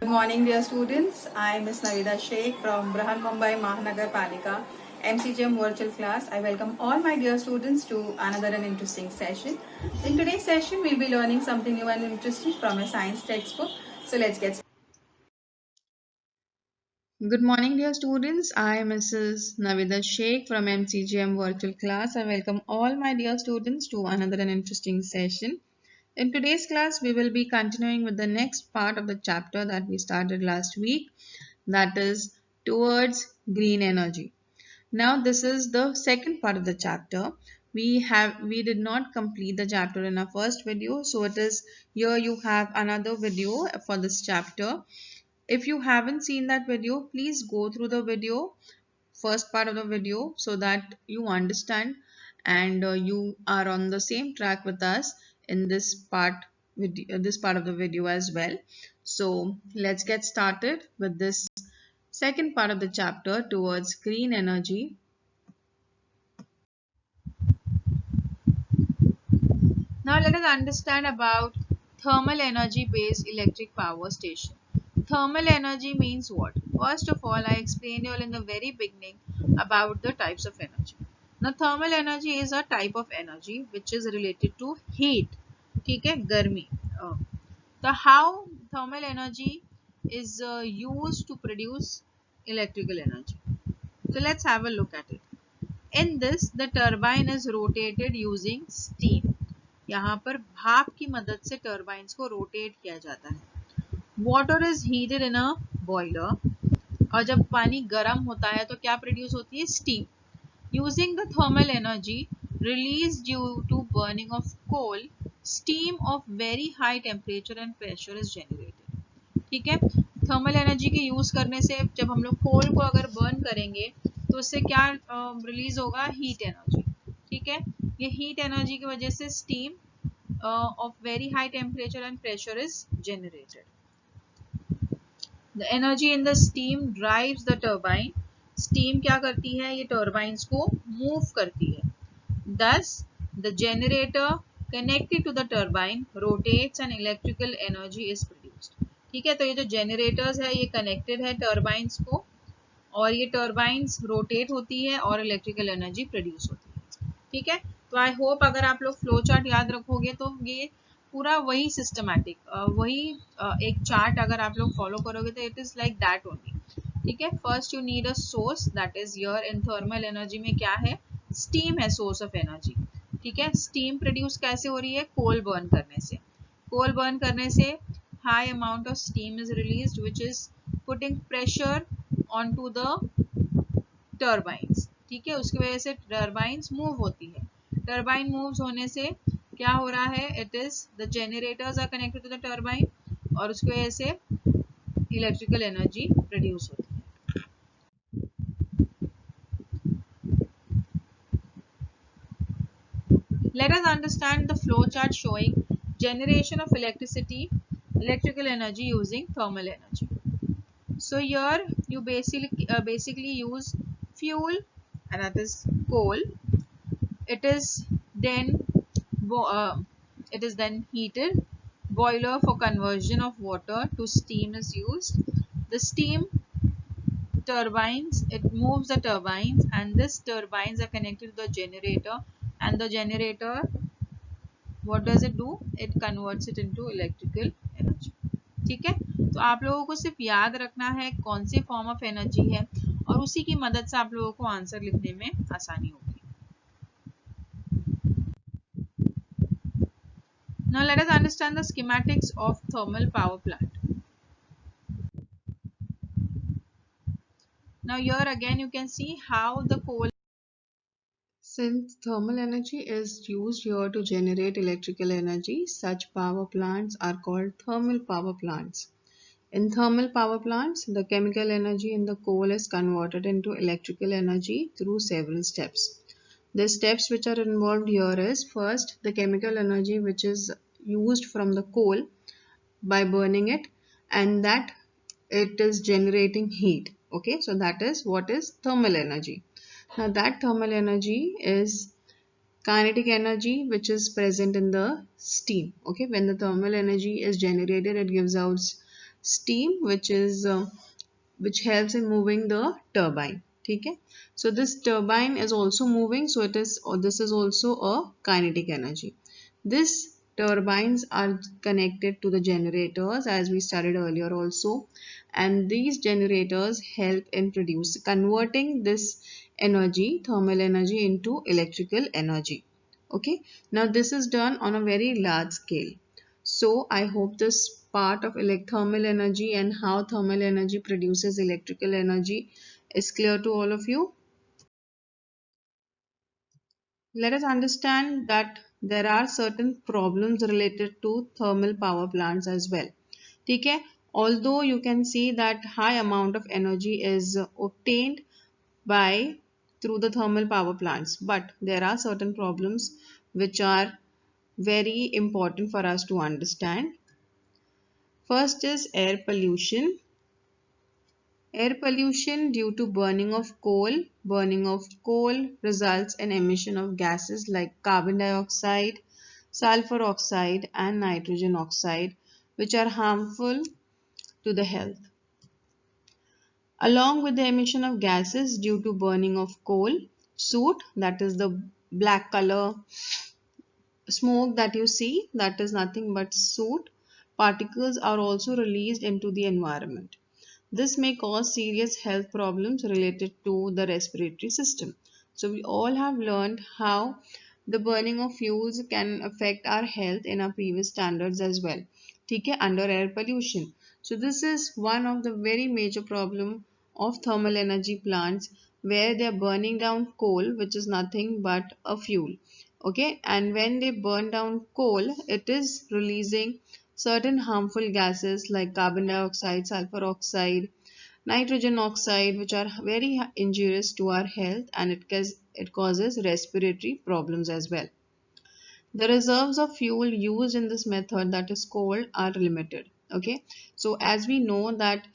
morning, dear students. I am Ms. Navida Sheikh from Brahan Mumbai Mahanagar Palika MCGM virtual class. I welcome all my dear students to another and interesting session. In today's session, we'll be learning something new and interesting from a science textbook. So let's get started. Good morning, dear students. I am Mrs. Navida Sheikh from MCGM virtual class. I welcome all my dear students to another and interesting session. In today's class, we will be continuing with the next part of the chapter that we started last week, that is towards green energy. Now, this is the second part of the chapter. We did not complete the chapter in our first video, so it is here you have another video for this chapter. If you haven't seen that video, please go through the video, first part of the video, so that you understand and you are on the same track with us in this part of the video as well. So let's get started with this second part of the chapter towards green energy. Now let us understand about thermal energy based electric power station. Thermal energy means what? First of all, I explained you all in the very beginning about the types of energy. Now thermal energy is a type of energy which is related to heat. ठीक है, गर्मी. The how thermal energy is used to produce electrical energy. So let's have a look at it. In this, the turbine is rotated using steam. यहाँ पर भाप की मदद से turbines को रोटेट किया जाता है. Water is heated in a boiler, और जब पानी गर्म होता है तो क्या प्रोड्यूस होती है? Steam. Using the thermal energy release due to burning of coal, steam of very high temperature and pressure is generated. ठीक है, थर्मल एनर्जी के यूज करने से जब हम लोग कोल को अगर बर्न करेंगे तो उससे क्या रिलीज होगा? Heat energy. ठीक है, ये हीट एनर्जी की वजह से steam of very high temperature and pressure is generated. The energy in the steam drives the turbine. Steam क्या करती है? ये turbines को move करती है. Thus, the generator connected to the turbine rotates and electrical energy is produced. ठीक है, तो ये जो generators है ये connected है turbines को, और ये turbines rotate होती है और electrical energy produce होती है. ठीक है, तो आई होप अगर आप लोग फ्लो चार्ट याद रखोगे तो ये पूरा वही सिस्टमैटिक वही एक चार्ट अगर आप लोग फॉलो करोगे तो it is like that only. ठीक है, first you need a source, that is your in thermal energy में क्या है? स्टीम है सोर्स ऑफ एनर्जी. ठीक है, स्टीम प्रोड्यूस कैसे हो रही है? कोल बर्न करने से. कोल बर्न करने से high amount of steam is released which is putting pressure on to the turbines. ठीक है, उसकी वजह से टर्बाइंस मूव होती है. टर्बाइन मूव्स होने से क्या हो रहा है? It is the generators are connected to the turbine और उसकी वजह से इलेक्ट्रिकल एनर्जी प्रोड्यूस होती है. Let us understand the flow chart showing generation of electrical energy using thermal energy. So here you basically use fuel, and that is coal. It is then heated. Boiler for conversion of water to steam is used. The steam turbines, it moves the turbines, and this turbines are connected to the generator, and the generator, what does it do? It converts it into electrical energy. ठीक है, तो आप लोगों को सिर्फ याद रखना है कौन से फॉर्म ऑफ एनर्जी है और उसी की मदद से आप लोगों को आंसर लिखने में आसानी होगी. Now let us understand the schematics of thermal power plant. Now here again you can see how the coal. Since thermal energy is used here to generate electrical energy, such power plants are called thermal power plants. In thermal power plants, the chemical energy in the coal is converted into electrical energy through several steps. The steps which are involved here is, first, the chemical energy which is used from the coal by burning it, and that it is generating heat. Okay, so that is what is thermal energy. Now that thermal energy is kinetic energy which is present in the steam. Okay, when the thermal energy is generated, it gives out steam which helps in moving the turbine. ठीक है, so this turbine is also moving, so it is, or this is also a kinetic energy. This turbines are connected to the generators as we studied earlier also, and these generators help in produce converting this energy, thermal energy, into electrical energy. Okay, now this is done on a very large scale. So I hope this part of thermal energy and how thermal energy produces electrical energy is clear to all of you. Let us understand that there are certain problems related to thermal power plants as well. ठीक है? Although you can see that high amount of energy is obtained by through the thermal power plants, but there are certain problems which are very important for us to understand. First is air pollution. Air pollution due to burning of coal. Burning of coal results in emission of gases like carbon dioxide, sulfur oxide, and nitrogen oxide, which are harmful to the health. Along with the emission of gases due to burning of coal, soot, that is the black color smoke that you see, that is nothing but soot, particles are also released into the environment. This may cause serious health problems related to the respiratory system. So we all have learned how the burning of fuels can affect our health in our previous standards as well. ठीक है, under air pollution. So this is one of the very major problem of thermal energy plants where they are burning down coal, which is nothing but a fuel. Okay, and when they burn down coal, it is releasing certain harmful gases like carbon dioxide, sulfur oxide, nitrogen oxide, which are very injurious to our health, and it causes respiratory problems as well. The reserves of fuel used in this method, that is coal, are limited. Okay, so as we know that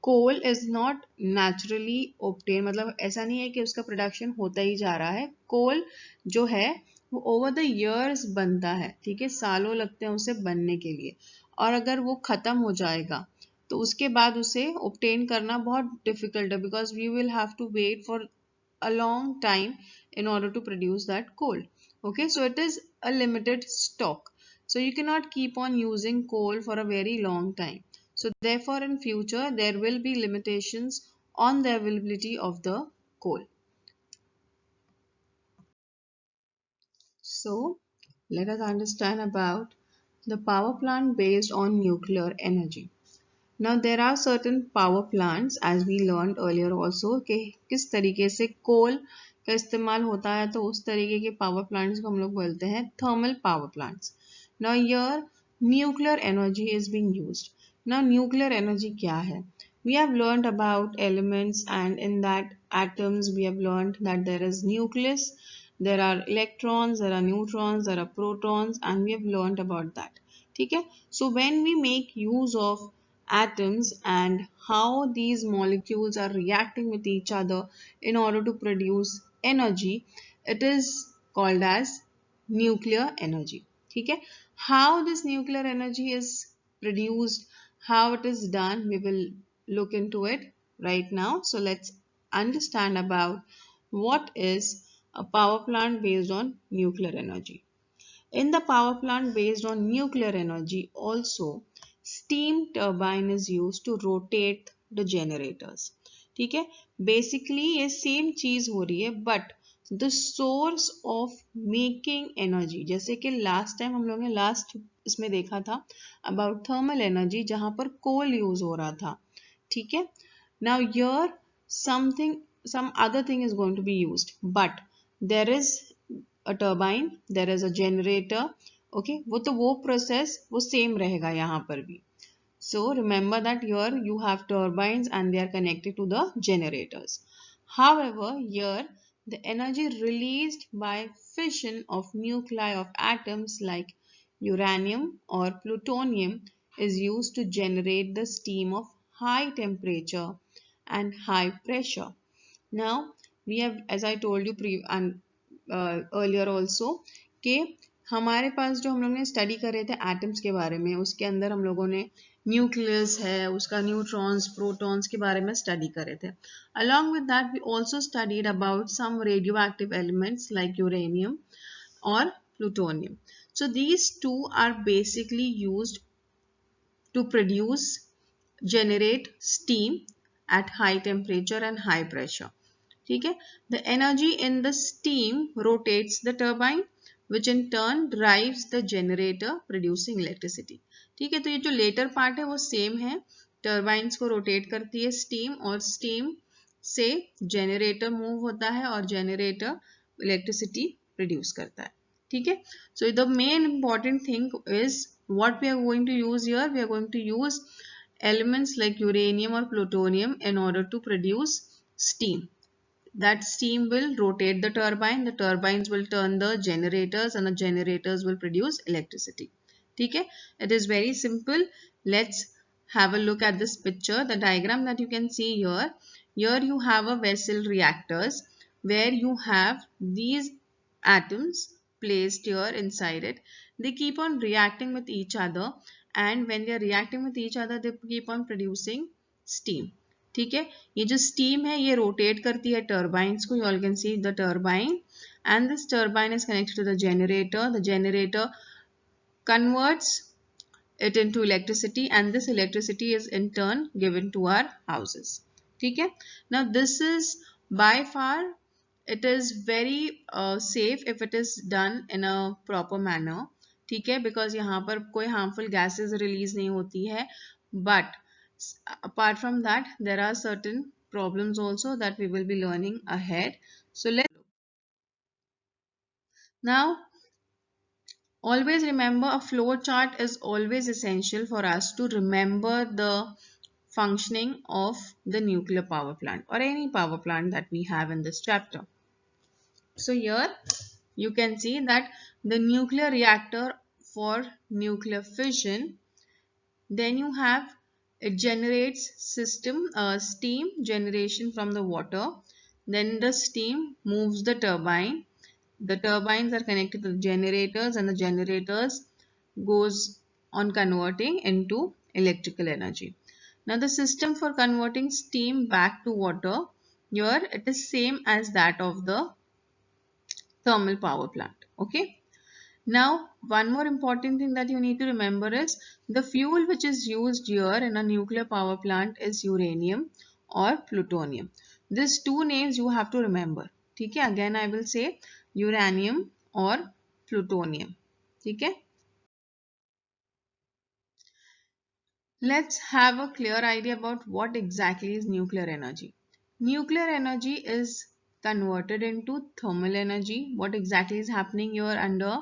coal is not naturally obtained, मतलब ऐसा नहीं है कि उसका production होता ही जा रहा है. कोल जो है वो ओवर द इयर्स बनता है. ठीक है, सालों लगते हैं उसे बनने के लिए, और अगर वो खत्म हो जाएगा तो उसके बाद उसे obtain करना बहुत डिफिकल्ट है, because we will have to wait for a long time in order to produce that coal. Okay, so it is a limited stock. So you cannot keep on using coal for a very long time. So therefore in future there will be limitations on the availability of the coal. So let us understand about the power plant based on nuclear energy. Now there are certain power plants as we learned earlier also कि किस तरीके से कोल का इस्तेमाल होता है, तो उस तरीके के पावर प्लांट्स को हम लोग बोलते हैं thermal power plants. Now here nuclear energy is being used. Now nuclear energy क्या है? We have learned about elements, and in that atoms we have learned that there is nucleus, there are electrons, there are neutrons, there are protons, and we have learned about that. ठीक है? So when we make use of atoms and how these molecules are reacting with each other in order to produce energy, it is called as nuclear energy. ठीक है, how this nuclear energy is produced, how it is done, we will look into it right now. So let's understand about what is a power plant based on nuclear energy. In the power plant based on nuclear energy, also steam turbine is used to rotate the generators. ठीक है, basically ये same चीज हो रही है, but the source of making energy, जैसे कि last time हम लोग ने लास्ट इसमें देखा था अबाउट थर्मल एनर्जी जहां पर कोल यूज हो रहा था. ठीक है, now your something some other thing is going to be used, but there is a turbine, there is a generator. Okay, वो process वो same रहेगा यहाँ पर भी. So remember that here you have turbines and they are connected to the generators. However, here the energy released by fission of nuclei of atoms like uranium or plutonium is used to generate the steam of high temperature and high pressure. Now we have, as I told you earlier also, कि हमारे पास जो हम लोग ने study कर रहे थे atoms के बारे में, उसके अंदर हम लोगों ने न्यूक्लियस है, उसका न्यूट्रॉन्स, प्रोटॉन्स के बारे में स्टडी कर रहे थे. Along with that we also studied about some radio active elements like uranium or plutonium. So these two are basically used to generate steam at high temperature and high pressure. ठीक है. The energy in the steam rotates the turbine which in turn drives the generator producing electricity. ठीक है. तो ये जो later part है वो same है. Turbines को rotate करती है steam और steam से generator move होता है और generator electricity produce करता है. ठीक है. So the main important thing is what we are going to use here. We are going to use elements like uranium or plutonium in order to produce steam. That steam will rotate the turbine. The turbines will turn the generators and the generators will produce electricity. ठीक है. It is very simple. Let's have a look at this picture. The diagram that you can see here. Here you have a vessel reactors where you have these atoms placed here inside it. They keep on reacting with each other, and when they are reacting with each other they keep on producing steam. ठीक है. ये जो steam है ये rotate करती है turbines को. You all can see the turbine, and this turbine is connected to the generator. The generator converts it into electricity, and this electricity is in turn given to our houses. ठीक है. Now this is by far it is very safe if it is done in a proper manner. ठीक है. Because यहाँ पर कोई harmful gases release नहीं होती है. But apart from that, there are certain problems also that we will be learning ahead. So let's now always remember a flow chart is always essential for us to remember the functioning of the nuclear power plant or any power plant that we have in this chapter. So here you can see that the nuclear reactor for nuclear fission, then you have it generates steam generation from the water. Then the steam moves the turbine. The turbines are connected to the generators, and the generators goes on converting into electrical energy. Now the system for converting steam back to water, here it is same as that of the thermal power plant. Okay. Now, one more important thing that you need to remember is the fuel which is used here in a nuclear power plant is uranium or plutonium. These two names you have to remember. ठीक है. Again I will say uranium or plutonium. ठीक है. Let's have a clear idea about what exactly is nuclear energy. Nuclear energy is converted into thermal energy. What exactly is happening here under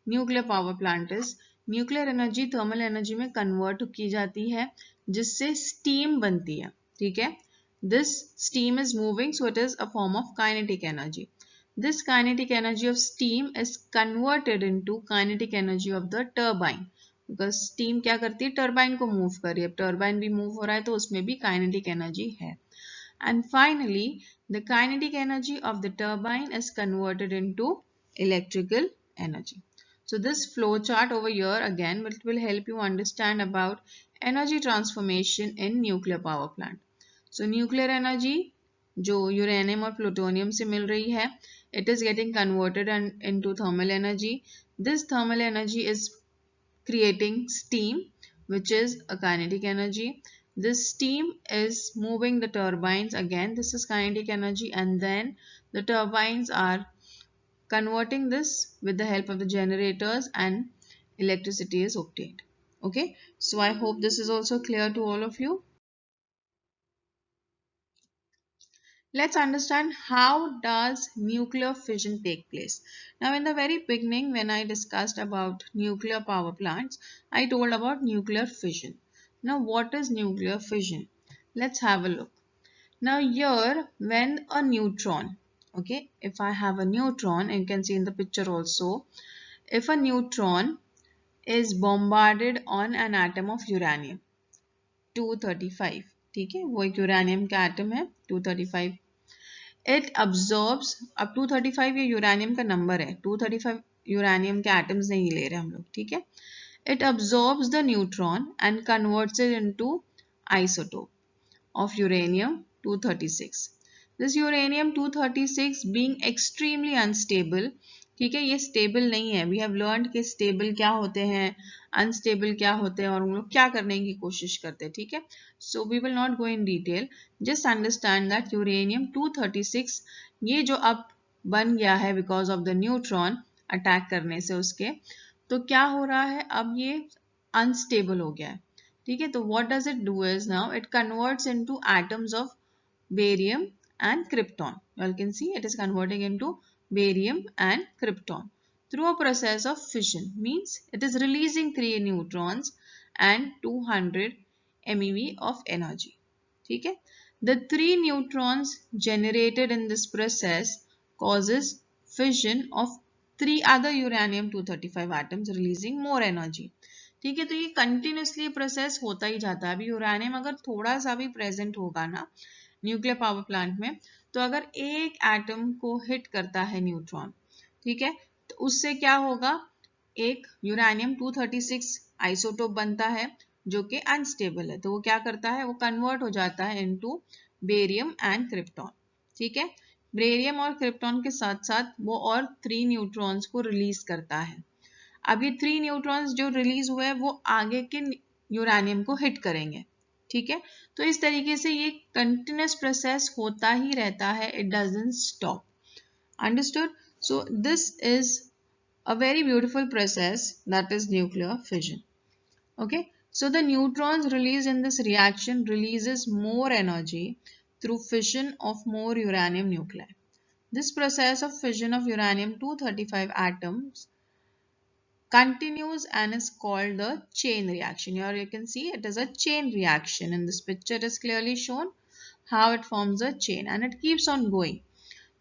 nuclear power plant is nuclear energy thermal energy में convert की जाती है जिससे steam बनती है. ठीक है. This steam is moving, so it is a form of kinetic energy. This kinetic energy of steam is converted into kinetic energy of the turbine. Because steam क्या करती है, टर्बाइन को मूव कर रही है. अब टर्बाइन भी मूव हो रहा है तो उसमें भी काइनेटिक एनर्जी है. And finally, the kinetic energy of the turbine is converted into electrical energy. So this flow chart over here again will help you understand about energy transformation in nuclear power plant. So nuclear energy जो uranium और plutonium से मिल रही है, it is getting converted into thermal energy. This thermal energy is creating steam, which is a kinetic energy. This steam is moving the turbines. Again, this is kinetic energy, and then the turbines are converting this with the help of the generators, and electricity is obtained. Okay, so I hope this is also clear to all of you. Let's understand how does nuclear fission take place. Now in the very beginning when I discussed about nuclear power plants, I told about nuclear fission. Now what is nuclear fission? Let's have a look. Now here when a neutron, okay, if I have a neutron, and you can see in the picture also, if a neutron is bombarded on an atom of uranium 235, ठीक है, वो एक uranium का atom है 235. It absorbs, अब 235 ये uranium का number है, 235 यूरेनियम के एटम्स नहीं ले रहे हम लोग, ठीक है। It absorbs the neutron and converts it into isotope of uranium-236. This uranium-236 being extremely unstable, ठीक है, ये स्टेबल नहीं है। वी हैव लर्नड कि स्टेबल क्या होते हैं, अनस्टेबल क्या होते हैं, और हम लोग क्या करने की कोशिश करते हैं, ठीक है। So we will not go in detail, just understand that यूरेनियम-236 ये जो अब बन गया है because of the neutron attack करने से उसके, तो क्या हो रहा है, अब ये अनस्टेबल हो गया है, ठीक है। तो what does it do is now it converts into atoms of barium and krypton. You all can see it is converting into barium and krypton through a process of fission. Means it is releasing 3 neutrons and 200 MeV of energy. ठीक है. The 3 neutrons generated in this process causes fission of 3 other uranium-235 atoms releasing more energy. ठीक है, तो ये continuously process होता ही जाता है। अभी यूरेनियम अगर थोड़ा सा भी प्रेजेंट होगा ना न्यूक्लियर पावर प्लांट में, तो अगर एक एटम को हिट करता है न्यूट्रॉन, ठीक है, तो उससे क्या होगा, एक यूरेनियम 236 आइसोटोप बनता है जो कि अनस्टेबल है। तो वो क्या करता है, वो कन्वर्ट हो जाता है इनटू बेरियम एंड क्रिप्टॉन, ठीक है। बेरियम और क्रिप्टॉन के साथ साथ वो और 3 न्यूट्रॉन्स को रिलीज करता है। अब ये 3 न्यूट्रॉन्स जो रिलीज हुए हैं वो आगे के यूरेनियम को हिट करेंगे, ठीक है। तो इस तरीके से ये कंटिन्यूस प्रोसेस होता ही रहता है, it doesn't stop, understood. So this is a very beautiful process that is nuclear fission, okay। So the neutrons released in this reaction releases more energy through fission of more uranium nuclei. This process of fission of uranium-235 atoms continues and is called the chain reaction. Here you can see it is a chain reaction. In this picture it is clearly shown how it forms a chain and it keeps on going.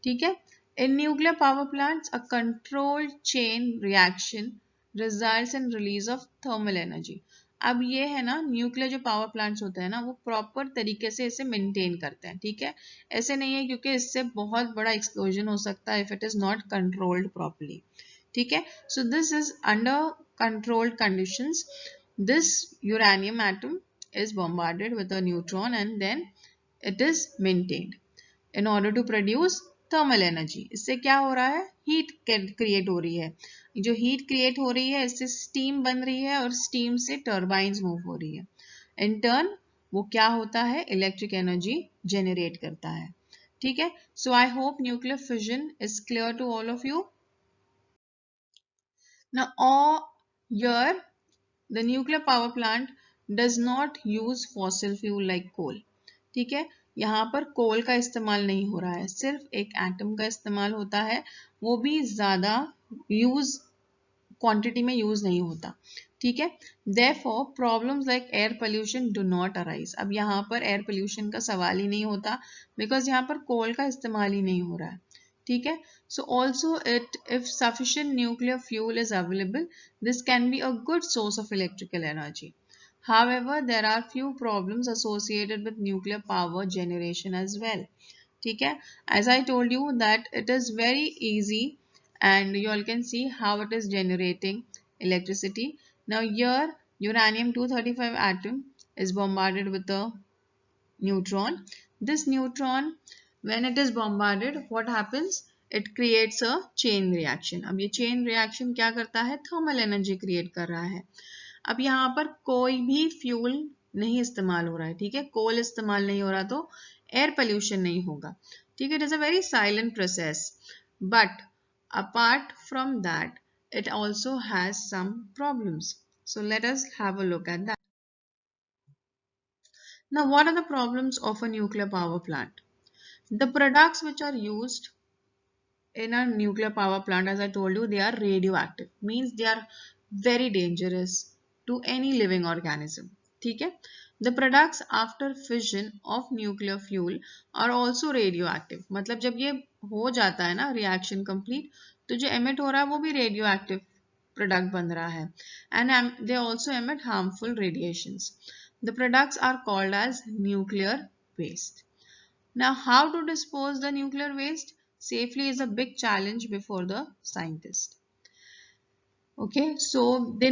ठीक है? In nuclear power plants, a controlled chain reaction results in release of thermal energy. अब ये है ना, nuclear जो power plants होते हैं ना, वो प्रॉपर तरीके से इसे मेंटेन करते हैं, ठीक है। ऐसे नहीं है क्योंकि इससे बहुत बड़ा एक्सप्लोजन हो सकता है if it is not controlled properly, ठीक है। So this is under controlled conditions, this uranium atom is bombarded with a neutron and then it is maintained in order to produce thermal energy. इससे क्या हो रहा है, heat create हो रही है। जो हीट क्रिएट हो रही है इससे स्टीम बन रही है और स्टीम से टर्बाइंस मूव हो रही है। इन टर्न वो क्या होता है, इलेक्ट्रिक एनर्जी जनरेट करता है, ठीक है। So I hope nuclear fission is clear to all of you. Now, here the nuclear power plant does not use fossil fuel like coal. ठीक है, यहाँ पर कोल का इस्तेमाल नहीं हो रहा है, सिर्फ एक एटम का इस्तेमाल होता है, वो भी ज़्यादा यूज क्वांटिटी में यूज नहीं होता, ठीक है। Therefore, problems like air pollution do not arise. अब यहाँ पर एयर पोल्यूशन का सवाल ही नहीं होता बिकॉज यहाँ पर कोल का इस्तेमाल ही नहीं हो रहा है, ठीक है। So also if sufficient nuclear fuel is available, this can be a good source of electrical energy. However, there are few problems associated with nuclear power generation as well. ठीक है, as I told you that it is very easy and you all can see how it is generating electricity. Now here uranium-235 atom is bombarded with a neutron. This neutron when it is bombarded, what happens? It creates a chain reaction. अब ये chain reaction क्या करता है, thermal energy create कर रहा है। अब यहाँ पर कोई भी फ्यूल नहीं इस्तेमाल हो रहा है, ठीक है, कोल इस्तेमाल नहीं हो रहा तो एयर पोल्यूशन नहीं होगा, ठीक है। It is a very silent process, but apart from that it also has some problems. So let us have a look at that. Now, what are the problems of a nuclear power plant? The products which are used in a nuclear power plant, as I told you, they are radioactive, means they are very dangerous to any living organism. ठीक है, the products after fission of nuclear fuel are also radioactive. मतलब जब ये हो जाता है ना reaction complete, तो जो emit हो रहा है वो भी radioactive product बन रहा है, and they also emit harmful radiations. The products are called as nuclear waste. Now, how to dispose the nuclear waste safely is a big challenge before the scientist. Okay, so they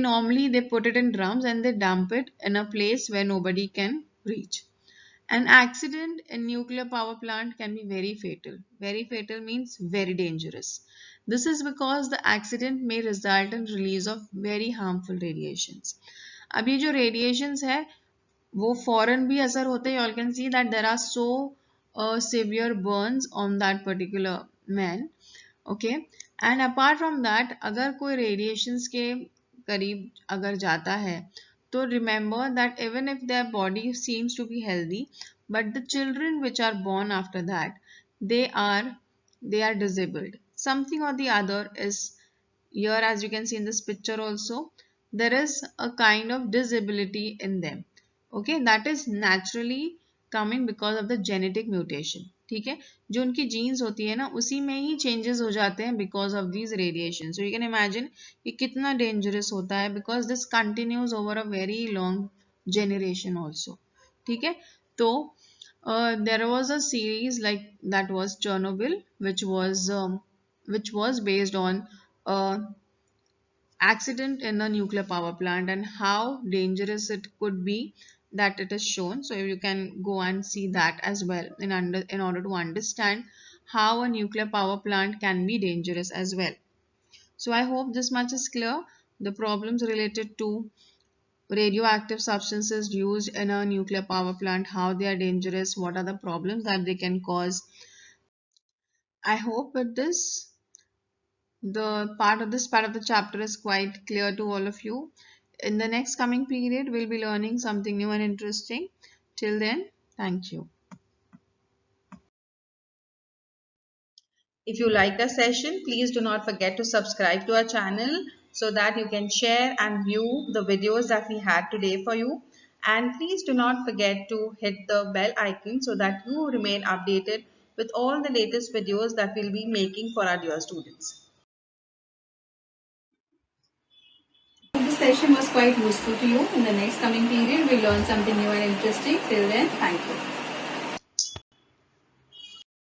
put it in drums and they dump it in a place where nobody can reach. An accident in nuclear power plant can be very fatal. Very fatal means very dangerous. This is because the accident may result in release of very harmful radiations. अब ये जो radiations है वो फौरन भी असर होते हैं. You all can see that there are so severe burns on that particular man. Okay and apart from that अगर कोई रेडिएशंस के करीब अगर जाता है तो remember that even if their body seems to be healthy but the children which are born after that they are they are disabled. Something or the other is here, as you can see in this picture also, there is a kind of disability in them. Okay, that is naturally coming because of the genetic mutation. ठीक है, जो उनकी jeans होती है ना उसी में ही changes हो जाते हैं because of these radiation. So you can imagine ये कितना डेंजरस होता है because this continues over a very long generation also. ठीक है, तो there was a series like that was Chernobyl, which was based on accident in a nuclear power plant and how dangerous it could be, that it is shown. So you can go and see that as well in order to understand how a nuclear power plant can be dangerous as well. So I hope this much is clear. The problems related to radioactive substances used in a nuclear power plant, how they are dangerous, what are the problems that they can cause. I hope with this this part of the chapter is quite clear to all of you. In the next coming period, we'll be learning something new and interesting. Till then, thank you. If you like our session, please do not forget to subscribe to our channel so that you can share and view the videos that we had today for you. And please do not forget to hit the bell icon so that you remain updated with all the latest videos that we'll be making for our dear students. This session was quite useful to you. In the next coming period, we'll learn something new and interesting. Till then, thank you.